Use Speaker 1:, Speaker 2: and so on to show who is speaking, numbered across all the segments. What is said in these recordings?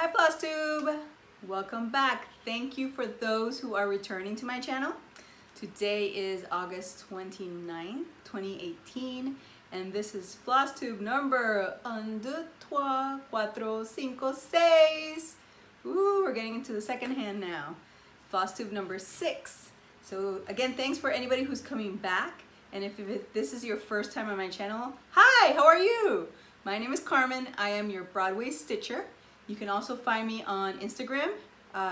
Speaker 1: Hi Flosstube! Welcome back. Thank you for those who are returning to my channel. Today is August 29th, 2018, and this is Flosstube number 1, 2, 3, 4, 5, 6. Ooh, we're getting into the second hand now. Flosstube number 6. So again, thanks for anybody who's coming back. And if this is your first time on my channel, hi, how are you? My name is Carmen. I am your Broadway stitcher. You can also find me on Instagram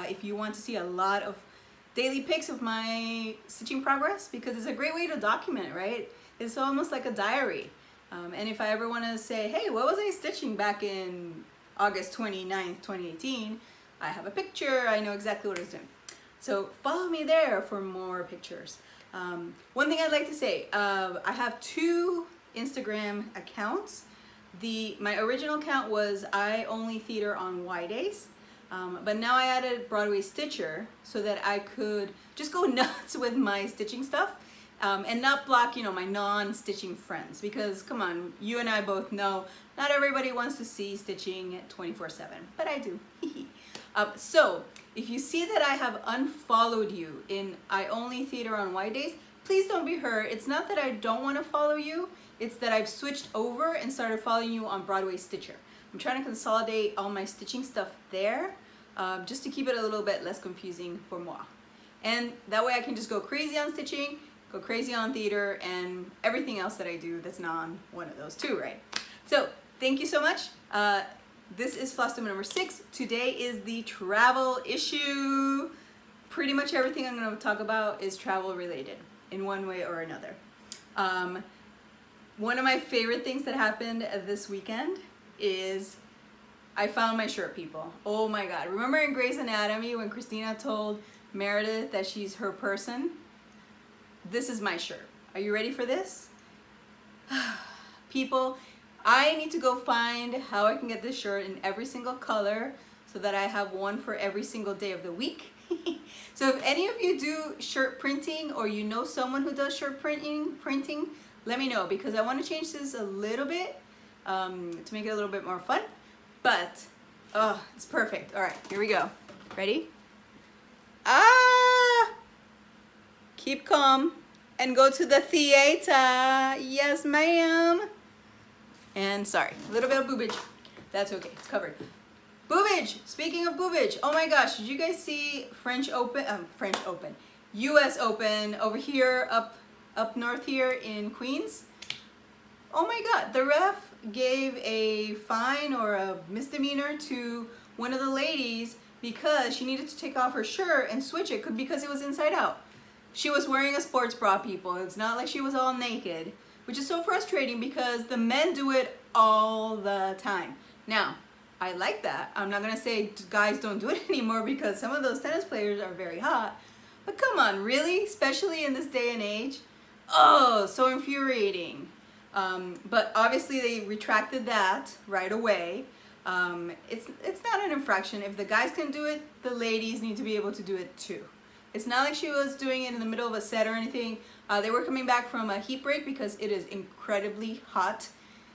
Speaker 1: if you want to see a lot of daily pics of my stitching progress, because it's a great way to document, right? It's almost like a diary. And if I ever want to say, hey, what was I stitching back in August 29th, 2018? I have a picture, I know exactly what I was doing. So follow me there for more pictures. One thing I'd like to say, I have 2 Instagram accounts. My original account was I Only Theater on Y Days, but now I added Broadway Stitcher so that I could just go nuts with my stitching stuff and not block, you know, my non-stitching friends, because come on, you and I both know not everybody wants to see stitching 24/7, but I do. So if you see that I have unfollowed you in I Only Theater on Y Days, please don't be hurt. It's not that I don't want to follow you. It's that I've switched over and started following you on Broadway Stitcher. I'm trying to consolidate all my stitching stuff there just to keep it a little bit less confusing for moi. And that way I can just go crazy on stitching, go crazy on theater, and everything else that I do that's not on one of those two, right? So thank you so much. This is Flosstube number 6. Today is the travel issue. Pretty much everything I'm going to talk about is travel related in one way or another. One of my favorite things that happened this weekend is I found my shirt, people. Oh my God. Remember in Grey's Anatomy when Christina told Meredith that she's her person? This is my shirt. Are you ready for this? People, I need to go find how I can get this shirt in every single color so that I have one for every single day of the week. So if any of you do shirt printing, or you know someone who does shirt printing, let me know, because I want to change this a little bit to make it a little bit more fun. But oh, it's perfect. All right, here we go. Ready? Keep calm and go to the theater. Yes, ma'am. And sorry, a little bit of boobage. That's okay, it's covered. Boobage! Speaking of boobage, oh my gosh, did you guys see US Open over here, up north here in Queens? Oh my God, the ref gave a fine or a misdemeanor to one of the ladies because she needed to take off her shirt and switch it because it was inside out. She was wearing a sports bra, people. It's not like she was all naked, which is so frustrating because the men do it all the time. Now, I like that. I'm not gonna say guys don't do it anymore, because some of those tennis players are very hot. But come on, really? Especially in this day and age? Oh, so infuriating. But obviously they retracted that right away. It's not an infraction. If the guys can do it, the ladies need to be able to do it too. It's not like she was doing it in the middle of a set or anything. They were coming back from a heat break because it is incredibly hot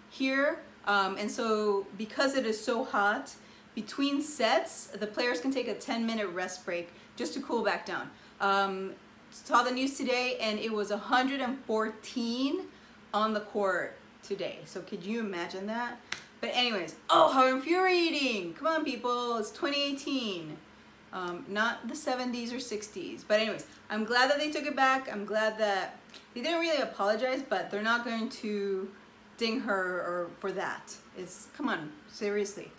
Speaker 1: here. And so because it is so hot, between sets, the players can take a 10-minute rest break just to cool back down. Saw the news today and it was 114 on the court today. So could you imagine that? But anyways, oh, how infuriating. Come on, people, it's 2018. Not the 70s or 60s. But anyways, I'm glad that they took it back. I'm glad that they didn't really apologize, but they're not going to ding her or for that. Come on, seriously.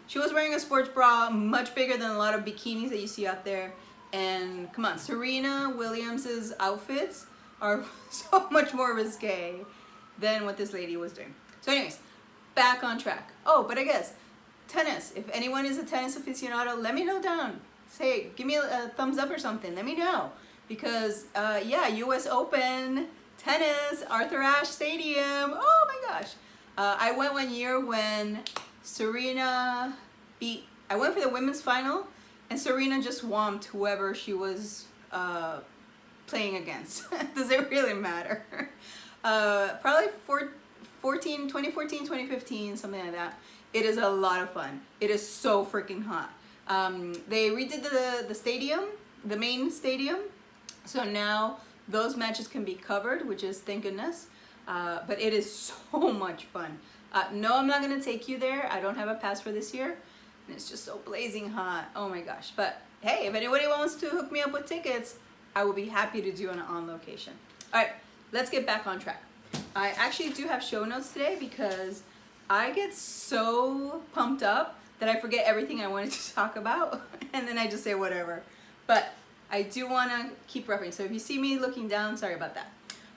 Speaker 1: She was wearing a sports bra much bigger than a lot of bikinis that you see out there. And come on, Serena Williams's outfits are so much more risque than what this lady was doing. So anyways, back on track. Oh, but I guess tennis. If anyone is a tennis aficionado, let me know down. Say, give me a thumbs up or something. Let me know. Because, yeah, US Open tennis, Arthur Ashe Stadium. Oh my gosh. I went one year when Serena I went for the women's final, and Serena just swamped whoever she was playing against. Does it really matter? Probably 2014, 2015, something like that. It is a lot of fun. It is so freaking hot. They redid the stadium, the main stadium, so now those matches can be covered, which is thank goodness. But it is so much fun. No, I'm not gonna take you there. I don't have a pass for this year, and it's just so blazing hot. Oh my gosh! But hey, if anybody wants to hook me up with tickets, I will be happy to do an on location. All right, let's get back on track. I actually do have show notes today because I get so pumped up that I forget everything I wanted to talk about, and then I just say whatever. But I do want to keep referencing. So if you see me looking down, sorry about that.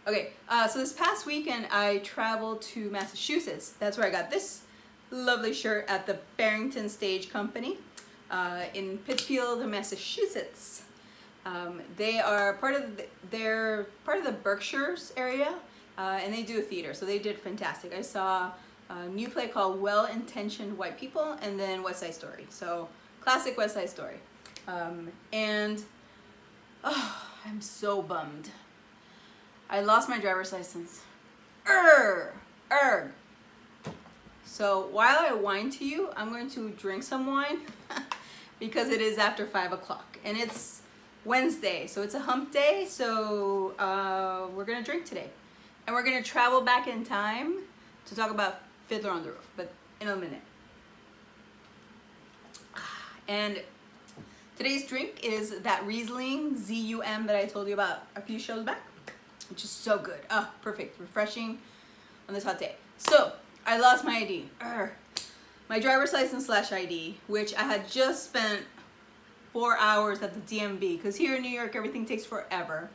Speaker 1: Okay, so this past weekend I traveled to Massachusetts. That's where I got this lovely shirt at the Barrington Stage Company in Pittsfield, Massachusetts. They are they're part of the Berkshires area, and they do a theater, so they did fantastic. I saw a new play called Well-Intentioned White People, and then West Side Story. So classic West Side Story. And oh, I'm so bummed. I lost my driver's license. Erg. So while I whine to you, I'm going to drink some wine because it is after 5 o'clock and it's Wednesday, so it's a hump day. So we're gonna drink today, and we're gonna travel back in time to talk about Fiddler on the Roof, but in a minute. And today's drink is that Riesling ZUM that I told you about a few shows back, which is so good. Oh, perfect, refreshing on this hot day. So I lost my ID, my driver's license / ID, which I had just spent 4 hours at the DMV, because here in New York everything takes forever.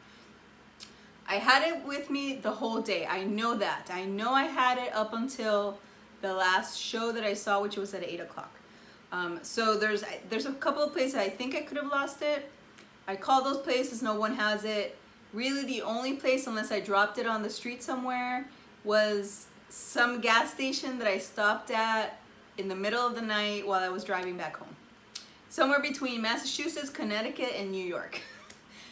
Speaker 1: I had it with me the whole day. I know that. I know I had it up until the last show that I saw, which was at 8 o'clock. So there's a couple of places I think I could have lost it. I called those places, no one has it. Really the only place, unless I dropped it on the street somewhere, was some gas station that I stopped at in the middle of the night while I was driving back home. Somewhere between Massachusetts, Connecticut, and New York.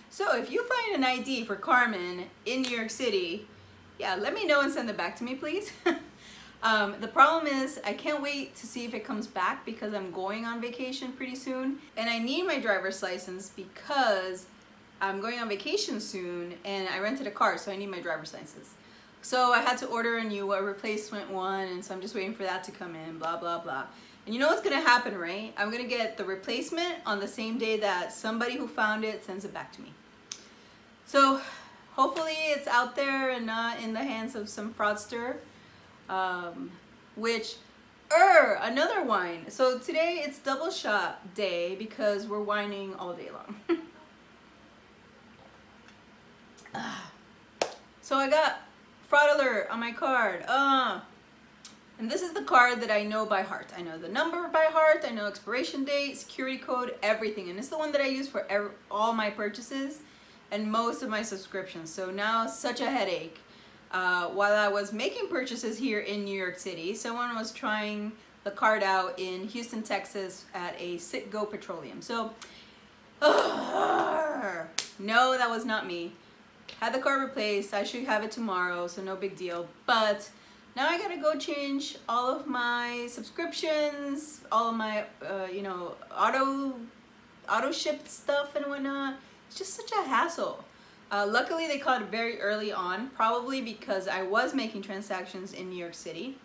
Speaker 1: So if you find an ID for Carmen in New York City, yeah, let me know and send it back to me, please. The problem is I can't wait to see if it comes back because I'm going on vacation pretty soon, and I need my driver's license because I'm going on vacation soon and I rented a car, so I need my driver's license. So I had to order a replacement one, and so I'm just waiting for that to come in, blah, blah, blah. And you know what's gonna happen, right? I'm gonna get the replacement on the same day that somebody who found it sends it back to me. So hopefully it's out there and not in the hands of some fraudster. Another wine. So today it's double shot day because we're whining all day long. So I got fraud alert on my card. And this is the card that I know by heart. I know the number by heart, I know expiration date, security code, everything. And it's the one that I use for all my purchases and most of my subscriptions. So now such a headache. While I was making purchases here in New York City, someone was trying the card out in Houston, Texas at a Citgo Petroleum. So, no, that was not me. Had the card replaced. I should have it tomorrow, so no big deal. But now I gotta go change all of my subscriptions, all of my, auto shipped stuff and whatnot. It's just such a hassle. Luckily, they caught it very early on, probably because I was making transactions in New York City.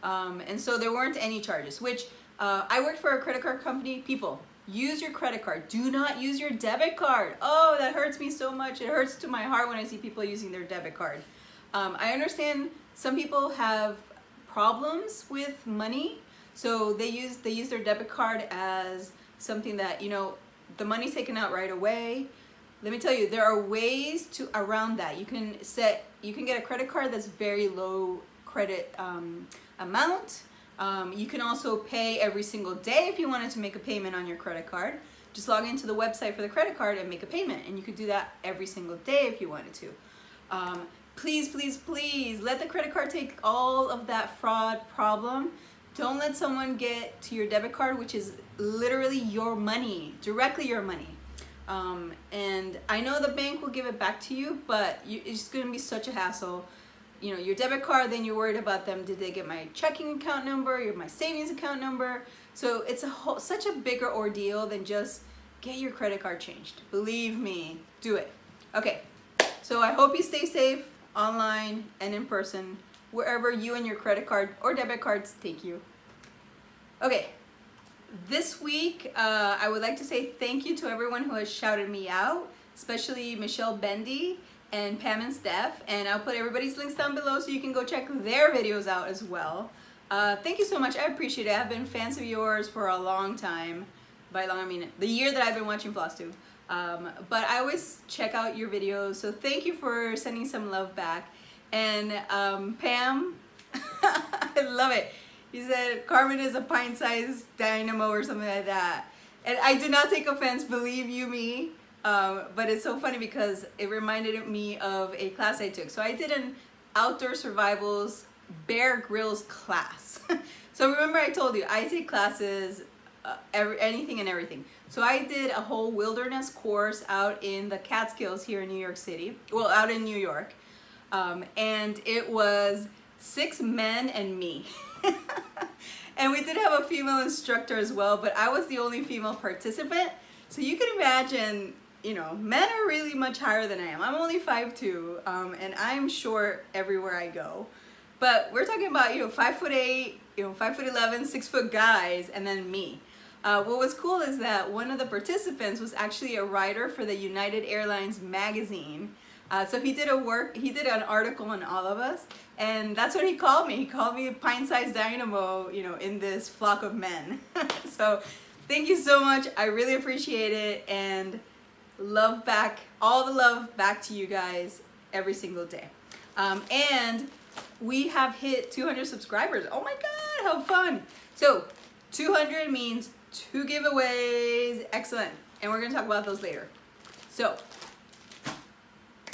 Speaker 1: And so there weren't any charges, which I worked for a credit card company. People, use your credit card. Do not use your debit card. Oh, that hurts me so much. It hurts to my heart when I see people using their debit card. I understand some people have problems with money, so they use their debit card as something that, the money's taken out right away. Let me tell you, there are ways around that. You can get a credit card that's very low credit amount. You can also pay every single day if you wanted to make a payment on your credit card. Just log into the website for the credit card and make a payment, and you could do that every single day if you wanted to. Please, please, please let the credit card take all of that fraud problem. Don't let someone get to your debit card, which is literally your money, directly your money. And I know the bank will give it back to you, but it's going to be such a hassle. you know, your debit card, then you're worried about them. Did they get my checking account number, my savings account number? So it's such a bigger ordeal than just get your credit card changed. Believe me, do it. Okay, so I hope you stay safe online and in person, wherever you and your credit card or debit cards take you. Okay, this week I would like to say thank you to everyone who has shouted me out, especially Michelle Bendy and Pam and Steph, and I'll put everybody's links down below so you can go check their videos out as well. Thank you so much, I appreciate it. I've been fans of yours for a long time. By long I mean the year that I've been watching Flosstube. But I always check out your videos, so thank you for sending some love back. And Pam, I love it. You said Carmen is a pint-sized dynamo or something like that. And I do not take offense, believe you me. But it's so funny because it reminded me of a class I took. So I did an outdoor survivals Bear Grylls class. So remember I told you I take classes anything and everything. So I did a whole wilderness course out in the Catskills here in New York City. Well, out in New York. And it was 6 men and me. And we did have a female instructor as well, but I was the only female participant. So you can imagine, you know, men are really much higher than I am. I'm only 5'2", and I'm short everywhere I go. But we're talking about, you know, 5'8", you know, 5'11", 6 foot guys, and then me. What was cool is that one of the participants was actually a writer for the United Airlines magazine. So he did an article on all of us, and that's what he called me. He called me a pint-sized dynamo, you know, in this flock of men. So thank you so much. I really appreciate it, and love back, all the love back to you guys every single day. And we have hit 200 subscribers. Oh my God, how fun. So 200 means 2 giveaways. Excellent. And we're gonna talk about those later. So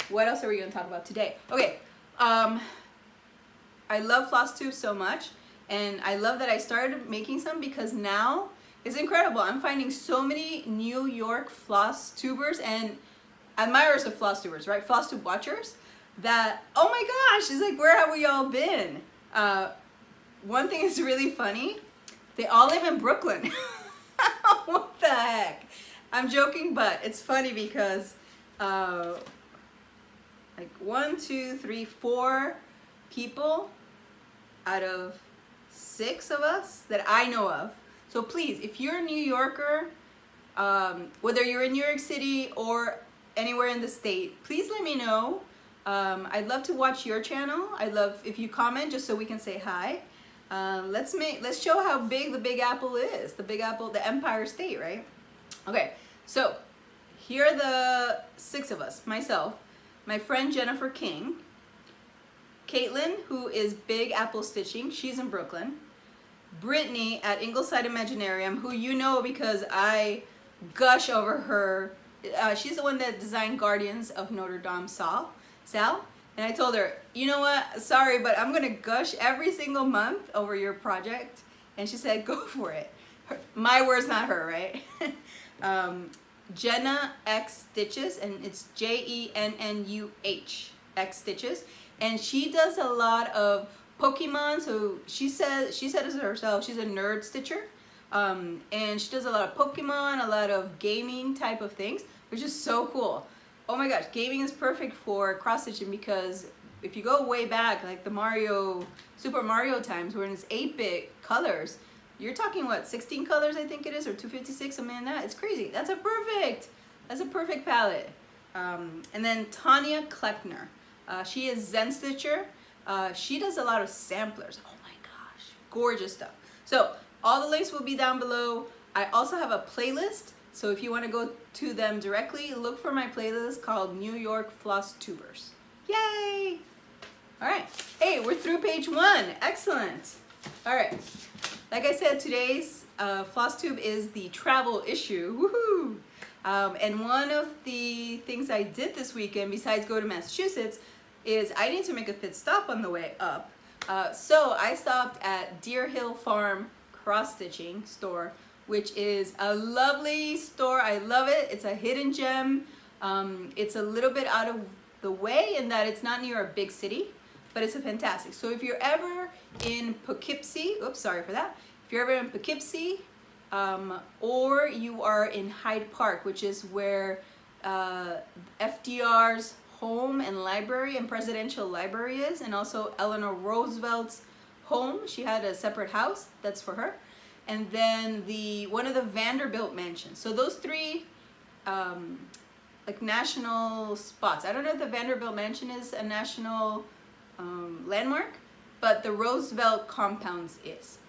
Speaker 1: what else are we gonna talk about today? Okay, I love Flosstube so much, and I love that I started making some because now it's incredible. I'm finding so many New York Flosstubers and admirers of Flosstubers, right? Flosstube watchers that, oh my gosh, it's like, where have we all been? One thing is really funny. They all live in Brooklyn. What the heck? I'm joking, but it's funny because like 1, 2, 3, 4 people out of 6 of us that I know of. So please, if you're a New Yorker, whether you're in New York City or anywhere in the state, please let me know. I'd love to watch your channel. I'd love if you comment just so we can say hi. Let's show how big the Big Apple is. The Big Apple, the Empire State, right? Okay, so here are the 6 of us. Myself, my friend Jennifer King, Caitlin, who is Big Apple Stitching, she's in Brooklyn, Brittany at Ingleside Imaginarium, who you know because I gush over her. She's the one that designed Guardians of Notre Dame Sal. And I told her, you know what, sorry, but I'm gonna gush every single month over your project. And she said, go for it. My words, not her, right? Jenna X Stitches, and it's Jennuh X Stitches. And she does a lot of Pokemon, so she says it herself, she's a nerd stitcher. And she does a lot of Pokemon, a lot of gaming type of things, which is so cool. Oh my gosh, gaming is perfect for cross stitching because if you go way back, like the Super Mario times, where it's 8-bit colors, you're talking what, 16 colors I think it is, or 256, something like that. It's crazy. That's a perfect palette. And then Tanya Kleckner, she is Zen Stitcher. She does a lot of samplers. Oh my gosh, gorgeous stuff. So all the links will be down below. I also have a playlist. So if you want to go to them directly, look for my playlist called New York Flosstubers. Yay! All right. Hey, we're through page 1. Excellent. All right. Like I said, today's Flosstube is the travel issue. Woohoo! And one of the things I did this weekend, besides go to Massachusetts, is I need to make a pit stop on the way up. So I stopped at Deer Hill Farm Cross Stitching store, which is a lovely store. I love it. It's a hidden gem. It's a little bit out of the way in that it's not near a big city. but it's a fantastic. So if you're ever in Poughkeepsie, oops, sorry for that. If you're ever in Poughkeepsie, or you are in Hyde Park, which is where FDR's home and library and presidential library is, and also Eleanor Roosevelt's home. She had a separate house that's for her. And then one of the Vanderbilt mansions. So those three like national spots. I don't know if the Vanderbilt mansion is a national landmark, but the Roosevelt compounds is.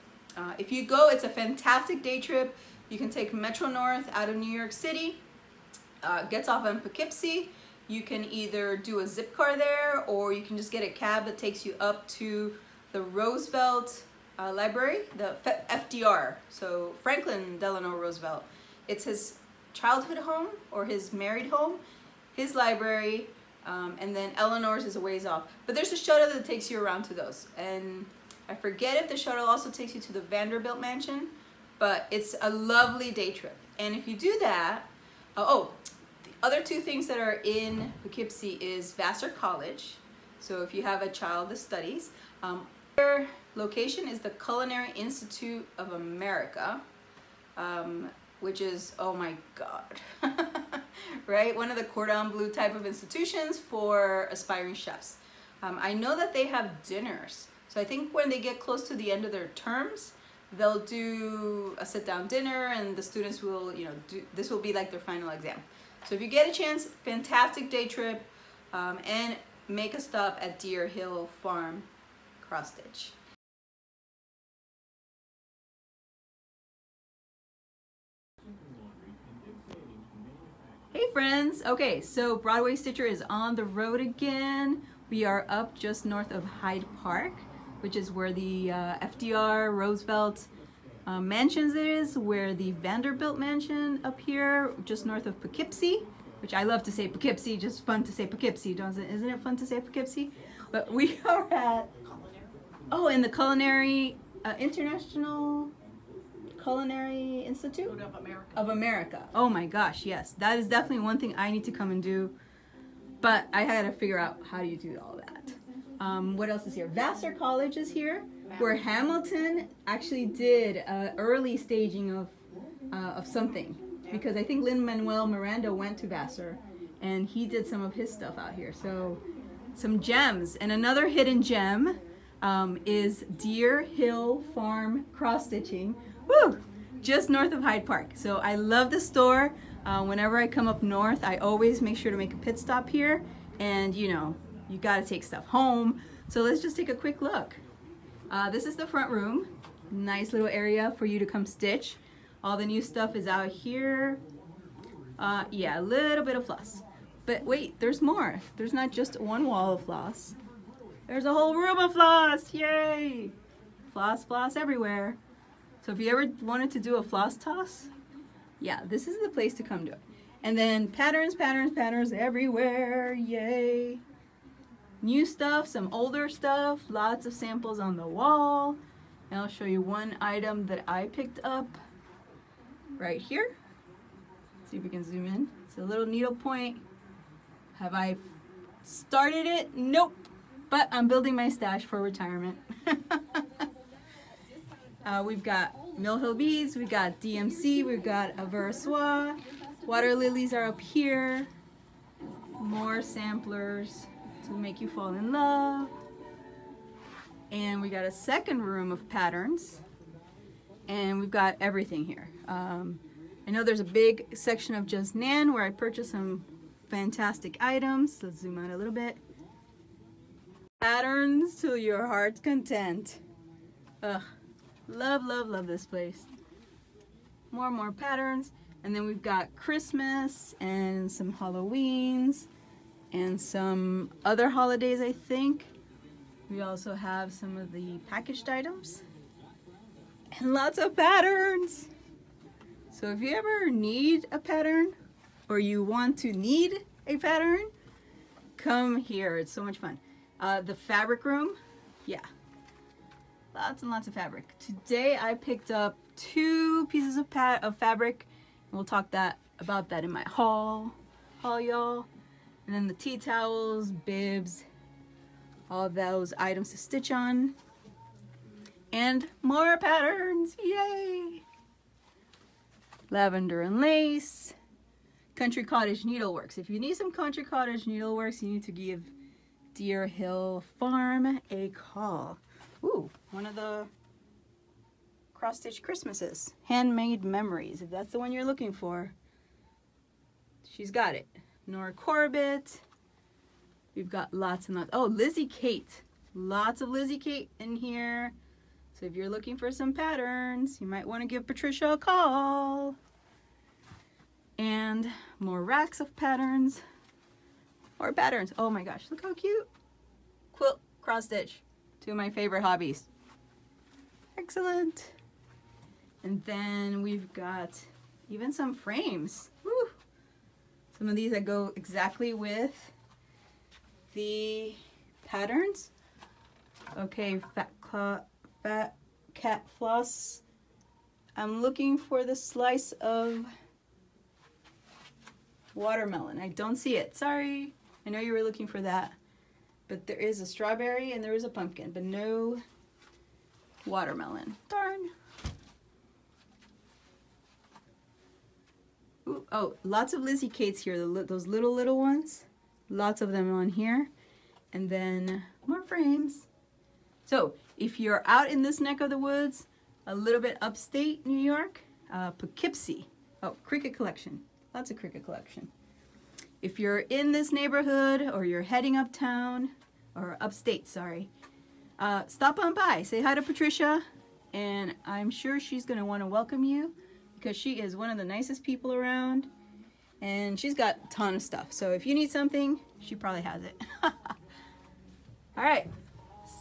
Speaker 1: If you go, it's a fantastic day trip. You can take Metro North out of New York City, gets off in Poughkeepsie. You can either do a zip car there, or you can just get a cab that takes you up to the Roosevelt Library, the FDR, so Franklin Delano Roosevelt. It's his childhood home or his married home, his library, and then Eleanor's is a ways off. But there's a shuttle that takes you around to those. And I forget if the shuttle also takes you to the Vanderbilt mansion, but it's a lovely day trip. And if you do that, the other two things that are in Poughkeepsie is Vassar College. So if you have a child that studies, their location is the Culinary Institute of America, which is, oh my God, right? One of the cordon bleu type of institutions for aspiring chefs. I know that they have dinners. So I think when they get close to the end of their terms, they'll do a sit-down dinner, and the students will, this will be like their final exam. So if you get a chance, fantastic day trip, and make a stop at Deer Hill Farm, Cross Stitch. Hey friends! Okay, so Broadway Stitcher is on the road again. We are up just north of Hyde Park, which is where the FDR Roosevelt mansions is, where the Vanderbilt mansion up here, just north of Poughkeepsie, which I love to say Poughkeepsie, just fun to say Poughkeepsie, isn't it fun to say Poughkeepsie? But we are at, in the Culinary, International Culinary Institute of America. Oh my gosh, yes. That is definitely one thing I need to come and do, but I had to figure out how do you do all that. What else is here? Vassar College is here, where Hamilton actually did early staging of something, because I think Lin-Manuel Miranda went to Vassar and he did some of his stuff out here. So some gems. And another hidden gem is Deer Hill Farm cross stitching. Woo! Just north of Hyde Park. So I love the store. Whenever I come up north, I always make sure to make a pit stop here, and you gotta take stuff home. So let's just take a quick look. This is the front room. Nice little area for you to come stitch. All the new stuff is out here. Yeah, a little bit of floss. But wait, there's more. There's not just one wall of floss. There's a whole room of floss. Yay! Floss, floss everywhere. So if you ever wanted to do a floss toss, yeah, this is the place to come do it. And then patterns, patterns, patterns everywhere. Yay! New stuff, some older stuff, lots of samples on the wall. And I'll show you one item that I picked up right here. See if we can zoom in. It's a little needlepoint. Have I started it? Nope. But I'm building my stash for retirement. We've got Mill Hill beads, we've got DMC, we've got a Versois. Waterlilies are up here. More samplers to make you fall in love. And we got a second room of patterns. And we've got everything here. I know there's a big section of Just Nan where I purchased some fantastic items. Let's zoom out a little bit. Patterns to your heart's content. Ugh. Love, love, love this place. More and more patterns. And then we've got Christmas and some Halloweens and some other holidays, I think. We also have some of the packaged items and lots of patterns. So if you ever need a pattern or you want to need a pattern, come here. It's so much fun. The fabric room, yeah. Lots and lots of fabric. Today I picked up 2 pieces of fabric. And we'll talk about that in my haul y'all. And then the tea towels, bibs, all those items to stitch on. And more patterns, yay! Lavender and lace. Country Cottage Needleworks. If you need some Country Cottage Needleworks, you need to give Deer Hill Farm a call. Ooh, one of the cross-stitch Christmases. Handmade Memories, if that's the one you're looking for. She's got it. Nora Corbett. We've got lots and lots. Oh, Lizzie Kate. Lots of Lizzie Kate in here. So if you're looking for some patterns, you might want to give Patricia a call. And more racks of patterns. More patterns. Oh my gosh, look how cute. Quilt, cross stitch. Two of my favorite hobbies. Excellent. And then we've got even some frames. Woo. Some of these that go exactly with the patterns. Okay, Fat Cat Floss. I'm looking for the slice of watermelon. I don't see it. Sorry. I know you were looking for that. But there is a strawberry and there is a pumpkin, but no watermelon. Darn. Ooh, oh, lots of Lizzie Kates here. Those little ones. Lots of them on here. And then more frames. So if you're out in this neck of the woods, a little bit upstate New York, Poughkeepsie. Oh, Cricket Collection. Lots of Cricket Collection. If you're in this neighborhood or you're heading uptown, or upstate, sorry, stop on by. Say hi to Patricia, and I'm sure she's going to want to welcome you because she is one of the nicest people around, and she's got a ton of stuff. So if you need something, she probably has it. All right.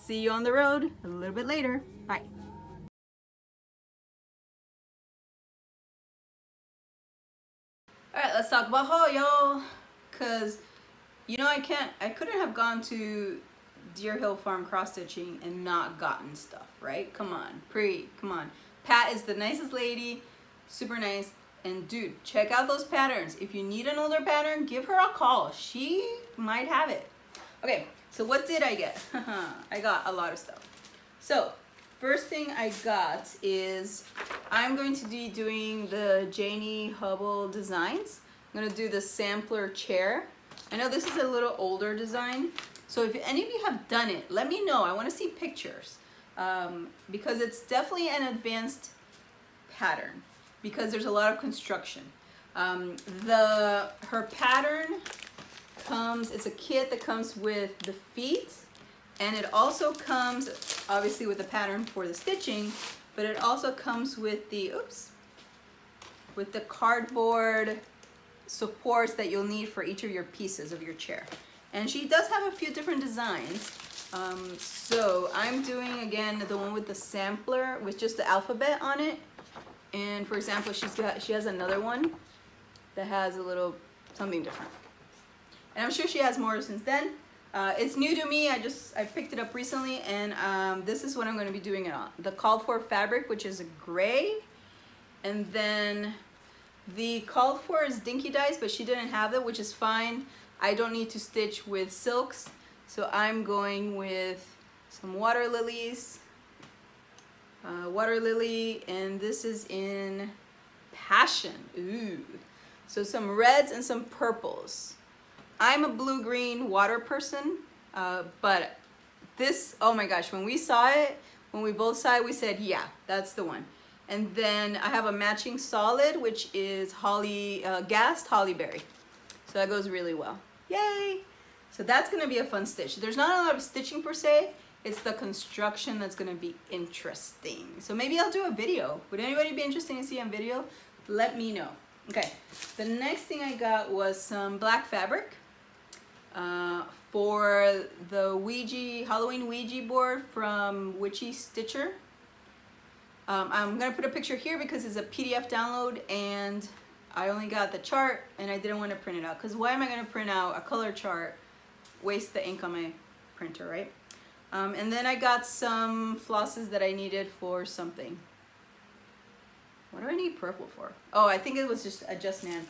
Speaker 1: See you on the road a little bit later. Bye. All right, let's talk about haul, y'all. Cause you know I couldn't have gone to Deer Hill Farm cross stitching and not gotten stuff, right? Come on, come on. Pat is the nicest lady, super nice. And dude, check out those patterns. If you need an older pattern, give her a call. She might have it. Okay, so what did I get? I got a lot of stuff. So first thing I got is I'm going to be doing the Janie Hubble designs. I'm going to do the sampler chair. I know this is a little older design, so if any of you have done it, let me know. I want to see pictures because it's definitely an advanced pattern because there's a lot of construction. Her pattern comes, it's a kit that comes with the feet, and it also comes obviously with the pattern for the stitching, but it also comes with the, with the cardboard supports that you'll need for each of your pieces of your chair. And she does have a few different designs. So I'm doing again the one with the sampler with just the alphabet on it. And for example, she has another one that has a little something different. And I'm sure she has more since then. It's new to me. I picked it up recently, and this is what I'm going to be doing it on. The called for fabric, which is a gray, and then the called for is dinky dyes, but she didn't have it, which is fine. I don't need to stitch with silks, so I'm going with some Waterlilies. Waterlily, and this is in Passion. Ooh. So some reds and some purples. I'm a blue-green water person, but this, oh my gosh, when we saw it, when we both saw it, we said, yeah, that's the one. And then I have a matching solid, which is gassed holly berry. So that goes really well. Yay! So that's gonna be a fun stitch. There's not a lot of stitching per se, it's the construction that's gonna be interesting. So maybe I'll do a video. Would anybody be interested to see on video? Let me know. Okay, the next thing I got was some black fabric for the Halloween Ouija board from Witchy Stitcher. I'm gonna put a picture here because it's a PDF download and I only got the chart and I didn't want to print it out because why am I gonna print out a color chart, waste the ink on my printer, right? And then I got some flosses that I needed for something. What do I need purple for? Oh, I think it was just a Just Nan.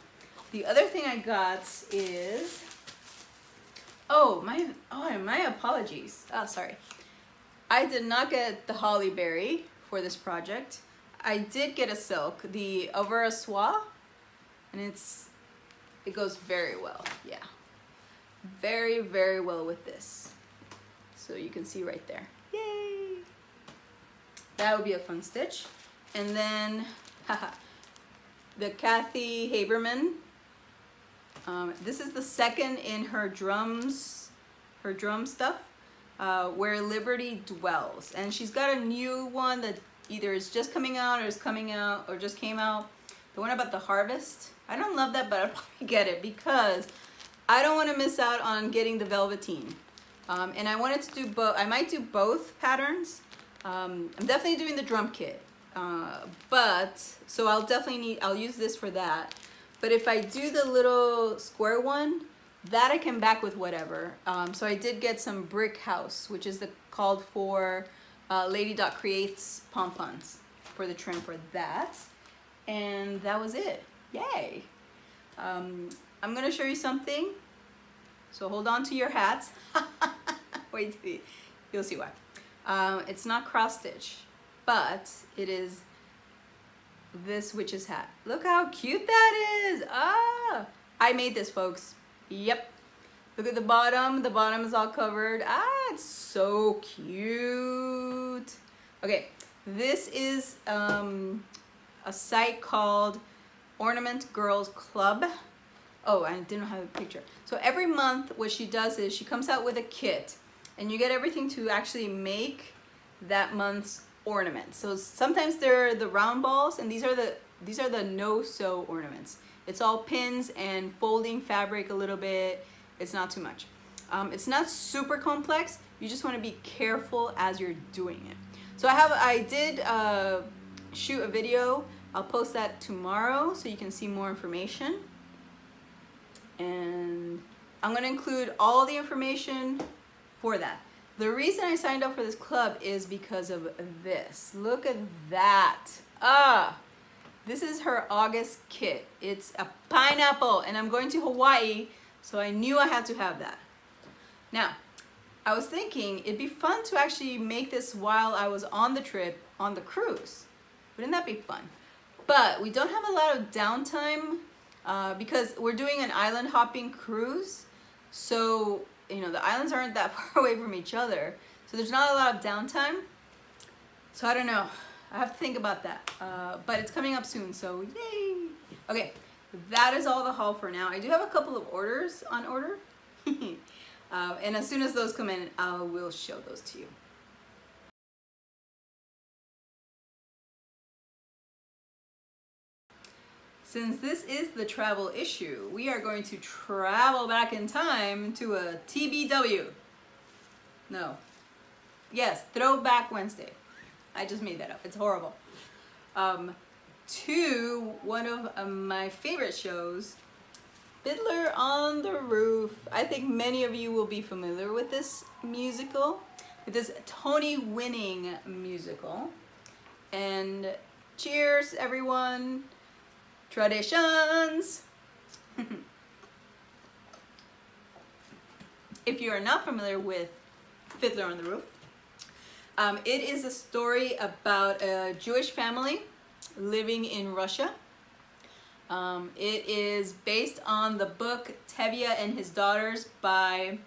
Speaker 1: The other thing I got is Oh, my apologies. Oh, sorry. I did not get the holly berry for this project. I did get a silk, the Aurora Soie, and it goes very well. Yeah, very, very well with this. So you can see right there. Yay! That would be a fun stitch. And then, the Kathy Haberman. This is the second in her drum stuff, Where Liberty Dwells. And she's got a new one that either is just coming out or is coming out or just came out. The one about the harvest. I don't love that, but I'll probably get it because I don't want to miss out on getting the velveteen. And I wanted to do both. I might do both patterns. I'm definitely doing the drum kit. So I'll use this for that. But if I do the little square one, that I can back with whatever. So I did get some Brick House, which is called for Lady Dot Creates pom-poms for the trim for that. And that was it. Yay! I'm gonna show you something. So hold on to your hats. Wait till you'll see why. It's not cross stitch, but it is this witch's hat. Look how cute that is. Ah, I made this, folks. Yep. Look at the bottom. The bottom is all covered. Ah, it's so cute. Okay, this is a site called Ornament Girls Club. Oh, I didn't have a picture. So every month what she does is she comes out with a kit and you get everything to actually make that month's ornament. So sometimes they're the round balls, and these are the no-sew ornaments. It's all pins and folding fabric a little bit. It's not too much. It's not super complex. You just want to be careful as you're doing it. So I did shoot a video. I'll post that tomorrow so you can see more information. And I'm going to include all the information for that. The reason I signed up for this club is because of this. Look at that. Ah, this is her August kit. It's a pineapple, and I'm going to Hawaii, so I knew I had to have that. Now, I was thinking it'd be fun to actually make this while I was on the trip on the cruise. Wouldn't that be fun? But we don't have a lot of downtime because we're doing an island hopping cruise. So, you know, the islands aren't that far away from each other. So there's not a lot of downtime. So I don't know. I have to think about that. But it's coming up soon, so yay. Okay, that is all the haul for now. I do have a couple of orders on order. And as soon as those come in, I will show those to you. Since this is the travel issue, we are going to travel back in time to a TBW. No. Yes, Throwback Wednesday. I just made that up. It's horrible. To one of my favorite shows, Fiddler on the Roof. I think many of you will be familiar with this musical, with this Tony-winning musical. And cheers, everyone. Traditions. If you are not familiar with Fiddler on the Roof, it is a story about a Jewish family living in Russia. It is based on the book Tevye and His Daughters by,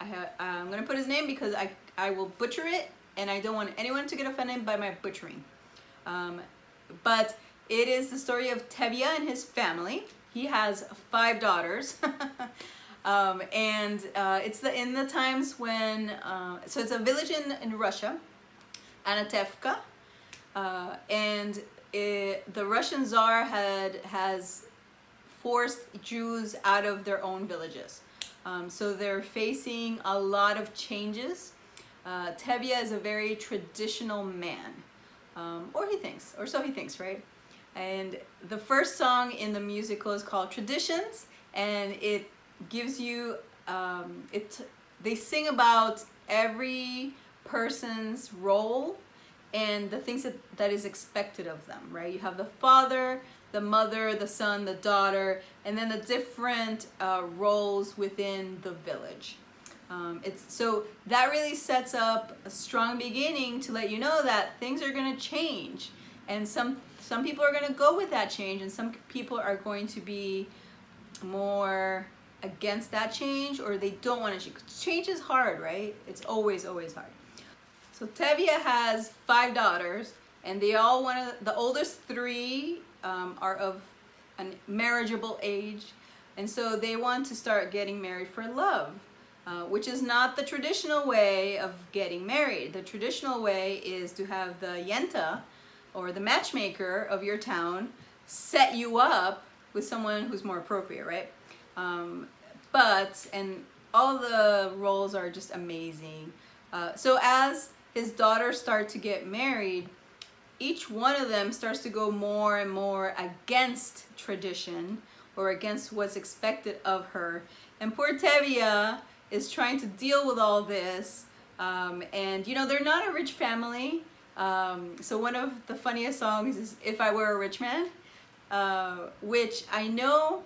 Speaker 1: I'm going to put his name because I will butcher it, and I don't want anyone to get offended by my butchering. But it is the story of Tevye and his family. He has 5 daughters. It's in the times when, so it's a village in Russia, Anatevka, and the Russian Tsar has forced Jews out of their own villages. So they're facing a lot of changes. Tevye is a very traditional man, or so he thinks, right? And the first song in the musical is called Traditions, and it gives you, they sing about every person's role and the things that is expected of them, right? You have the father, the mother, the son, the daughter, and then the different roles within the village. So that really sets up a strong beginning to let you know that things are going to change, and some people are going to go with that change, and some people are going to be more against that change, or they don't want to change. Change is hard, right? It's always hard. So Tevye has 5 daughters, and they all the oldest 3 are of a marriageable age, and so they want to start getting married for love, which is not the traditional way of getting married. The traditional way is to have the yenta, or the matchmaker of your town, set you up with someone who's more appropriate, right? And all the roles are just amazing. So as his daughters start to get married, each one of them starts to go more and more against tradition, or against what's expected of her. And poor Tevye is trying to deal with all this. And you know, they're not a rich family. So one of the funniest songs is If I Were a Rich Man, which I know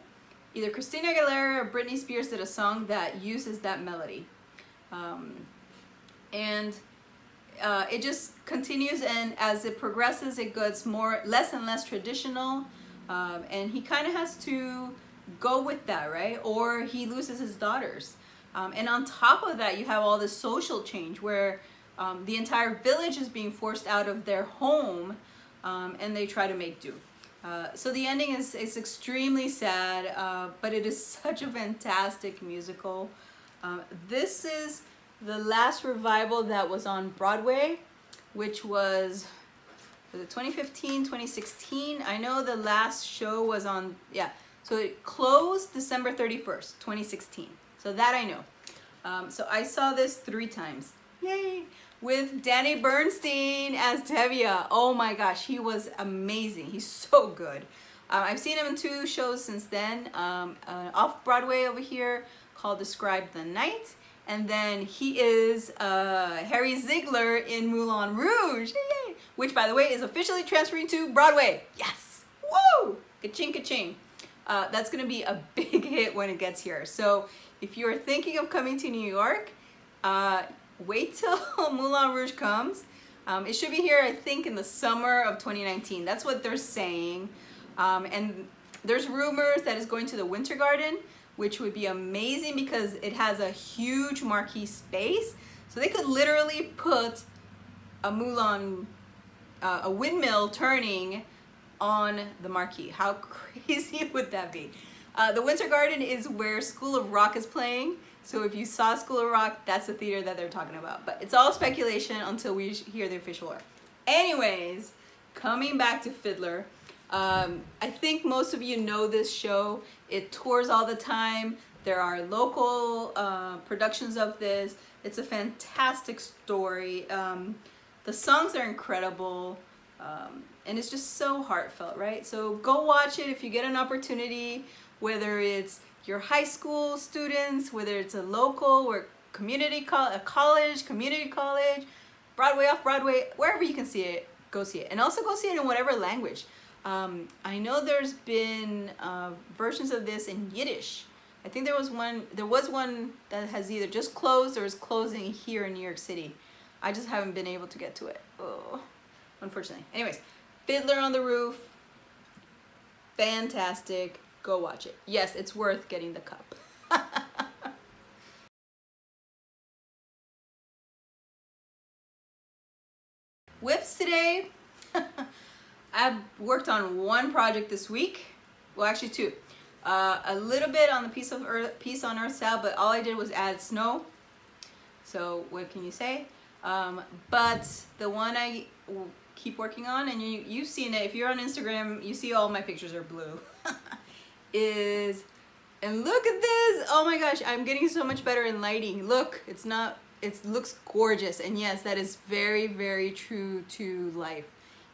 Speaker 1: either Christina Aguilera or Britney Spears did a song that uses that melody. It just continues, and as it progresses, it gets less and less traditional, and he kind of has to go with that, right? Or he loses his daughters. And on top of that, you have all this social change where the entire village is being forced out of their home, and they try to make do. So the ending is extremely sad, but it is such a fantastic musical. This is the last revival that was on Broadway, which was it 2015, 2016? I know the last show was on, yeah. So it closed December 31st, 2016. So that I know. So I saw this 3 times. Yay! With Danny Bernstein as Tevye. Oh my gosh, he was amazing. He's so good. I've seen him in 2 shows since then. Off Broadway over here called Describe the Night. And then he is Harry Ziegler in Moulin Rouge, yay! Which, by the way, is officially transferring to Broadway. Yes! Woo! Ka-ching, ka-ching. That's going to be a big hit when it gets here. So if you're thinking of coming to New York, wait till Moulin Rouge comes. It should be here, I think, in the summer of 2019. That's what they're saying. And there's rumors that it's going to the Winter Garden, which would be amazing because it has a huge marquee space. So they could literally put a windmill turning on the marquee. How crazy would that be? The Winter Garden is where School of Rock is playing. So if you saw School of Rock, that's the theater that they're talking about. But it's all speculation until we hear the official word. Anyways, coming back to Fiddler. I think most of you know this show. It tours all the time. There are local productions of this. It's a fantastic story. The songs are incredible, and it's just so heartfelt, right? So go watch it if you get an opportunity, whether it's your high school students, whether it's a local or community college, Broadway, off Broadway, wherever you can see it, go see it. And also go see it in whatever language. I know there's been versions of this in Yiddish. I think there was one that has either just closed or is closing here in New York City. I just haven't been able to get to it. Oh, unfortunately. Anyways, Fiddler on the Roof, fantastic. Go watch it. Yes, it's worth getting the cup. Whips today. I've worked on 1 project this week. Well, actually 2. A little bit on the Piece on Earth style, but all I did was add snow. So what can you say? But the one I keep working on, and you've seen it, if you're on Instagram, you see all my pictures are blue, and look at this, oh my gosh, I'm getting so much better in lighting. Look, it looks gorgeous, and yes, that is very, very true to life.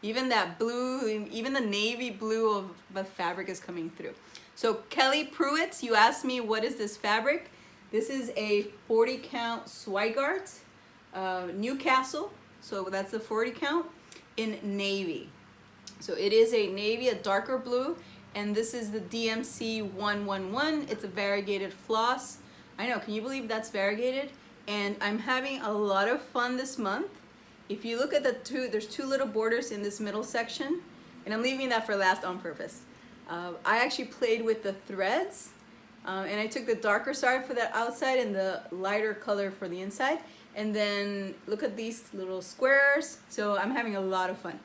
Speaker 1: Even that blue, even the navy blue of the fabric is coming through. So Kelly Pruitt, you asked me, what is this fabric? This is a 40 count Swigart, Newcastle. So that's the 40 count in navy. So it is a navy, a darker blue, and this is the DMC 111. It's a variegated floss. I know, can you believe that's variegated? And I'm having a lot of fun this month. If you look at there's two little borders in this middle section, and I'm leaving that for last on purpose. I actually played with the threads, and I took the darker side for the outside and the lighter color for the inside. And then look at these little squares. So I'm having a lot of fun.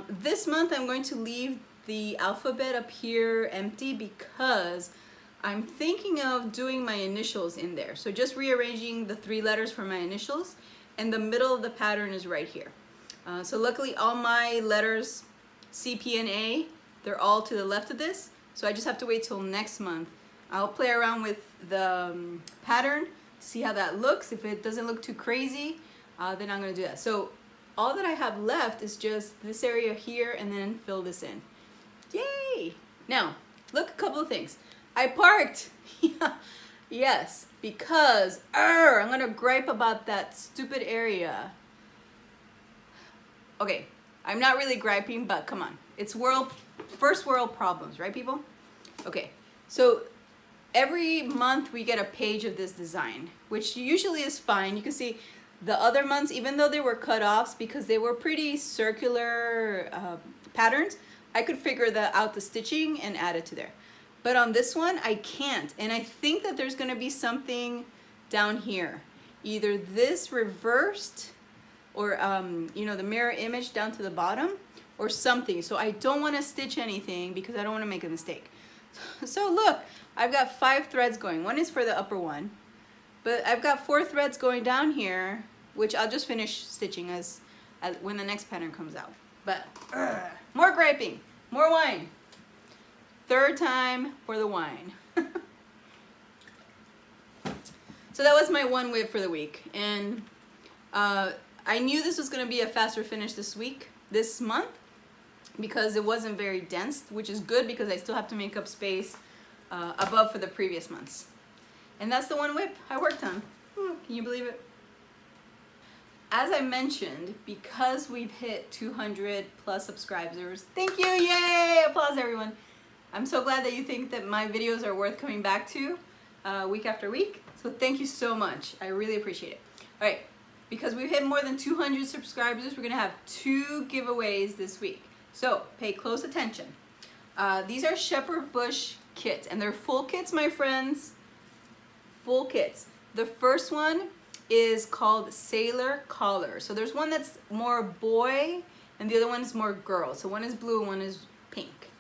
Speaker 1: This month I'm going to leave the alphabet up here empty because I'm thinking of doing my initials in there. So just rearranging the 3 letters for my initials, and the middle of the pattern is right here. So luckily all my letters, C, P, and A, they're all to the left of this. So I just have to wait till next month. I'll play around with the pattern to see how that looks. If it doesn't look too crazy, then I'm gonna do that. So all that I have left is just this area here and then fill this in. Yay! Now, look, a couple of things. I parked, yes, because I'm gonna gripe about that stupid area. Okay, I'm not really griping, but come on. It's first world problems, right people? Okay, so every month we get a page of this design, which usually is fine. You can see the other months, even though they were cut offs because they were pretty circular patterns, I could figure out the stitching and add it to there. But on this one, I can't. And I think that there's gonna be something down here. Either this reversed or, you know, the mirror image down to the bottom or something. So I don't wanna stitch anything because I don't wanna make a mistake. So look, I've got 5 threads going. One is for the upper one, but I've got 4 threads going down here, which I'll just finish stitching as when the next pattern comes out. But more griping, more wine. 3rd time for the wine. So that was my one whip for the week. And I knew this was gonna be a faster finish this month, because it wasn't very dense, which is good because I still have to make up space above for the previous months. And that's the one whip I worked on. Can you believe it? As I mentioned, because we've hit 200 plus subscribers, thank you, yay, applause everyone. I'm so glad that you think that my videos are worth coming back to week after week. So thank you so much, I really appreciate it. All right, because we've hit more than 200 subscribers, we're gonna have 2 giveaways this week. So pay close attention. These are shepherd bush kits, and they're full kits, my friends. Full kits. The first one is called Sailor Collar. So there's one that's more boy, and the other one is more girl. So one is blue, one is pink.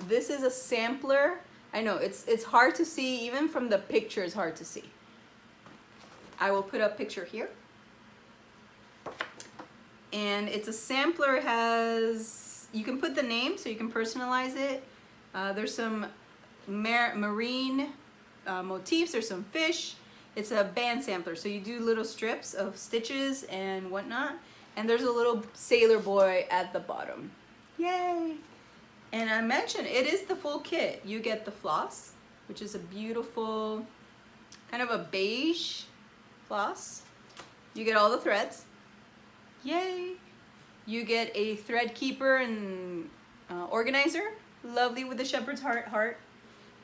Speaker 1: This is a sampler. I know it's hard to see, even from the picture it's hard to see. I will put a picture here. And it's a sampler, you can put the name so you can personalize it. There's some marine motifs, there's some fish. It's a band sampler, so you do little strips of stitches and whatnot. And there's a little sailor boy at the bottom. Yay! And I mentioned it is the full kit. You get the floss, which is a beautiful, kind of a beige floss. You get all the threads. Yay! You get a thread keeper and organizer, lovely with the shepherd's heart.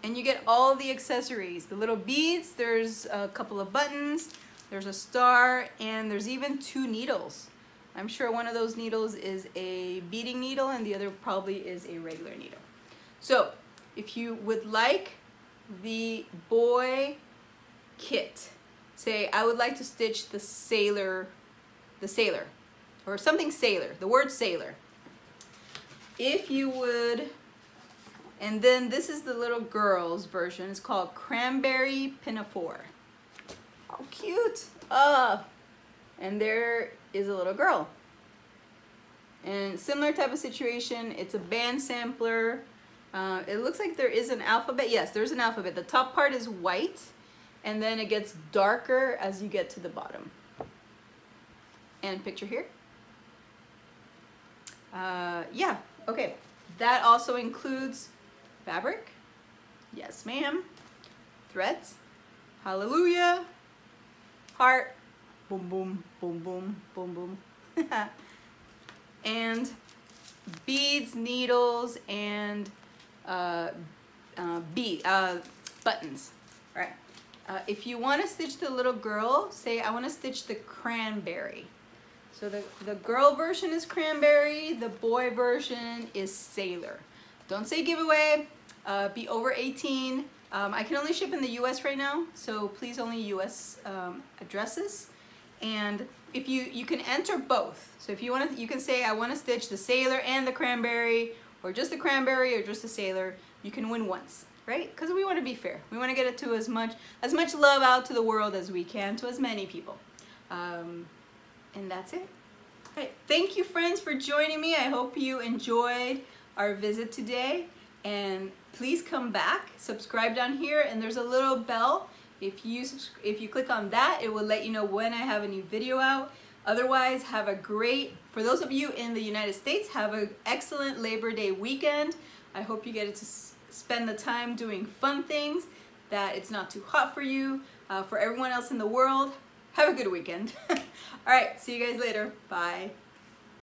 Speaker 1: And you get all the accessories, the little beads, there's a couple of buttons, there's a star, and there's even 2 needles. I'm sure one of those needles is a beading needle and the other probably is a regular needle. So if you would like the boy kit, say I would like to stitch the sailor, or something sailor, the word sailor. If you would, and then this is the little girl's version, it's called Cranberry Pinafore. How cute! And there is a little girl. And similar type of situation, it's a band sampler. It looks like there is an alphabet. Yes, there's an alphabet. The top part is white, and then it gets darker as you get to the bottom. And picture here. Yeah, okay. That also includes fabric. Yes, ma'am. Threads. Hallelujah. Heart. Boom, boom, boom, boom, boom, boom. And beads, needles, and buttons. All right. If you want to stitch the little girl, say I want to stitch the cranberry. So the girl version is cranberry, the boy version is sailor. Don't say giveaway, be over 18. I can only ship in the US right now, so please only US addresses. And if you can enter both. So if you want to, you can say I want to stitch the sailor and the cranberry, or just the cranberry or just the sailor. You can win once, right? Because we want to be fair. We want to get it to as much love out to the world as we can, to as many people. And that's it. All right. Thank you, friends, for joining me. I hope you enjoyed our visit today. And please come back, subscribe down here, and there's a little bell. If you click on that, it will let you know when I have a new video out. Otherwise, have a great, for those of you in the United States, have an excellent Labor Day weekend. I hope you get to spend the time doing fun things, that it's not too hot for you. For everyone else in the world, have a good weekend. All right, see you guys later. Bye.